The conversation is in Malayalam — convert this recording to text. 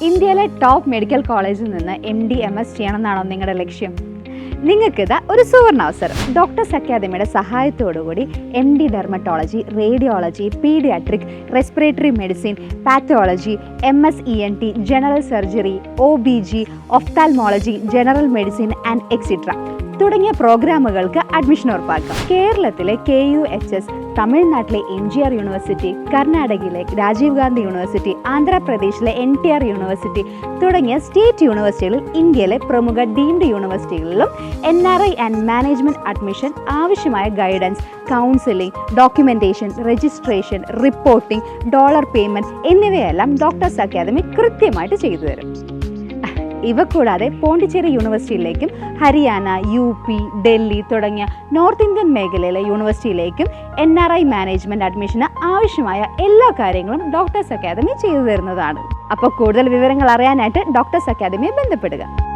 ഇന്ത്യയിലെ ടോപ്പ് മെഡിക്കൽ കോളേജിൽ നിന്ന് MD MS ചെയ്യണമെന്നാണോ നിങ്ങളുടെ ലക്ഷ്യം? നിങ്ങൾക്കിതാ ഒരു സുവർണാവസരം. ഡോക്ടേഴ്സ് അക്കാദമിയുടെ സഹായത്തോടുകൂടി MD dermatology, radiology, paediatric, respiratory medicine, pathology, MS ENT, general surgery, OBG, ophthalmology, general medicine and extra തുടങ്ങിയ പ്രോഗ്രാമുകൾക്ക് അഡ്മിഷൻ ഉറപ്പാക്കാം. കേരളത്തിലെ KUHS, തമിഴ്നാട്ടിലെ MGR യൂണിവേഴ്സിറ്റി, കർണാടകയിലെ രാജീവ് ഗാന്ധി യൂണിവേഴ്സിറ്റി, ആന്ധ്രാപ്രദേശിലെ NTR യൂണിവേഴ്സിറ്റി തുടങ്ങിയ സ്റ്റേറ്റ് യൂണിവേഴ്സിറ്റികളിൽ, ഇന്ത്യയിലെ പ്രമുഖ ഡീംഡ് യൂണിവേഴ്സിറ്റികളിലും NRI ആൻഡ് മാനേജ്മെൻറ്റ് അഡ്മിഷൻ ആവശ്യമായ guidance, counselling, documentation, registration, reporting, dollar payment എന്നിവയെല്ലാം ഡോക്ടേഴ്സ് അക്കാദമി കൃത്യമായിട്ട് ചെയ്തു തരും. ഇവ കൂടാതെ പോണ്ടിച്ചേരി യൂണിവേഴ്സിറ്റിയിലേക്കും ഹരിയാന, UP, ഡൽഹി തുടങ്ങിയ നോർത്ത് ഇന്ത്യൻ മേഖലയിലെ യൂണിവേഴ്സിറ്റിയിലേക്കും NRI മാനേജ്മെൻറ്റ് അഡ്മിഷന് ആവശ്യമായ എല്ലാ കാര്യങ്ങളും ഡോക്ടേഴ്സ് അക്കാദമി ചെയ്തു തരുന്നതാണ്. അപ്പോൾ കൂടുതൽ വിവരങ്ങൾ അറിയാനായിട്ട് ഡോക്ടേഴ്സ് അക്കാദമിയെ ബന്ധപ്പെടുക.